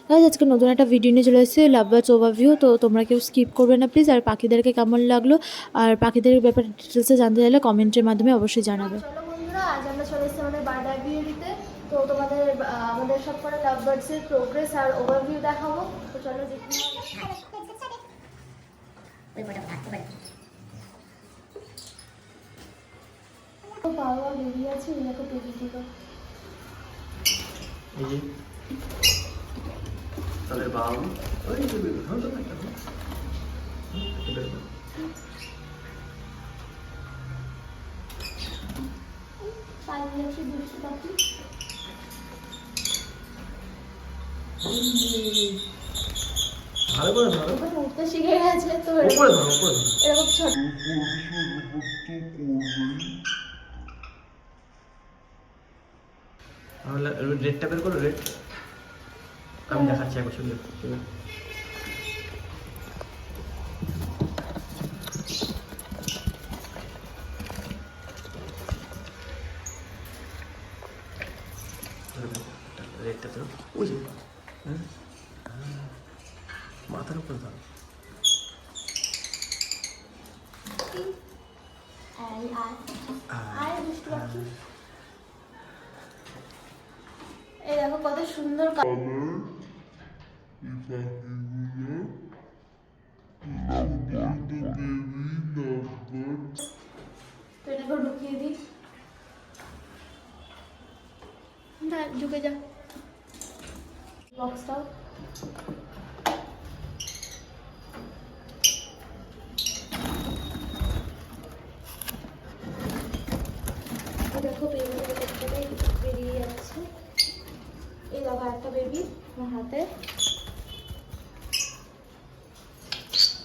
Guys আজকে নতুন একটা ভিডিও নিয়ে চলে এসেছি, লাভ বার্ডস ওভারভিউ। তো তোমরা কেউ স্কিপ করবে না প্লিজ। আর পাখিদেরকে কেমন লাগলো আর পাখিদের ব্যাপারে ডিটেলসে জানতে চাইলে কমেন্টের মাধ্যমে অবশ্যই জানাবে। চলো বন্ধুরা, আজ আমরা চলে এসেছি আমাদের বার্ড অ্যাভিয়ারিতে। তো তোমাদের আমাদের সব কটা লাভ বার্ডসের প্রোগ্রেস আর ওভারভিউ দেখাবো। তো চলো দেখি। বাবা বেরিয়ে আছে, এরকম টেবিল দিল। এই যে তাদের বাবু ওই যে হ্যাঁ তো একটা পালিয়ে আছে দুষ্টু পাখি। ভালো করে ধরো, এখন উঠতে শিখে গেছে তো উপরে ধরো, উপরে ধরো। এরকম ছোট তাহলে রেডটা বের করো, রেড আমি দেখাচ্ছি একবার শুনলে। রেডটা তো ওই যে মাথার উপরে ধরো। আর দুষ্টু পাখি। এই দেখো কত সুন্দর তো এটাকে ঢুকিয়ে দিই। না ঢুকে যা বক্সটাও। দেখো বেবি বেরিয়ে যাচ্ছে। এই দেখো একটা বেবি আমার হাতে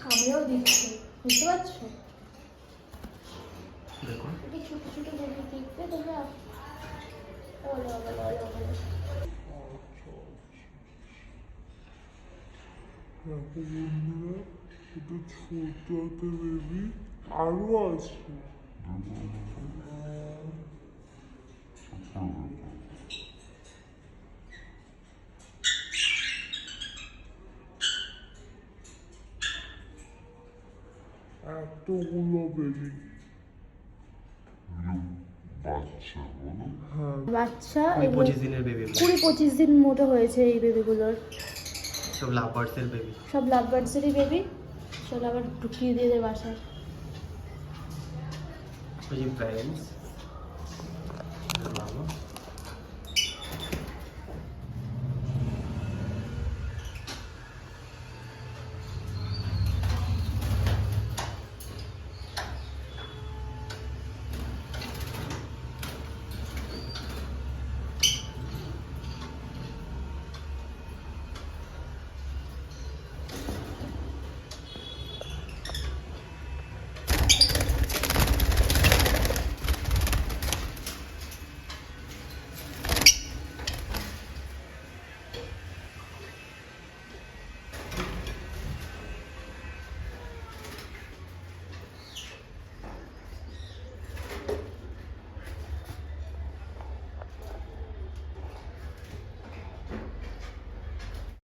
কামড়েও দিচ্ছে, বুঝতে পারছো? এটা ছোট ছোট বেবি দেখবে তোমরা। ওলে ওলে ওলে ওলে। এটা ছোট একটা বেবি আরো আছে। এতগুলো বেবি বাচ্চা বলো। হ্যাঁ বাচ্চা 25 দিনের বেবি, 20-25 দিন মতো হয়েছে এই বেবিগুলোর। সব লাভ বার্ডসের বেবি, সব লাভ বার্ডসেরই বেবি। চলো আবার ঢুকিয়ে দিয়ে দেয় বাসায়। ওই যে প্যারেন্টস বাবা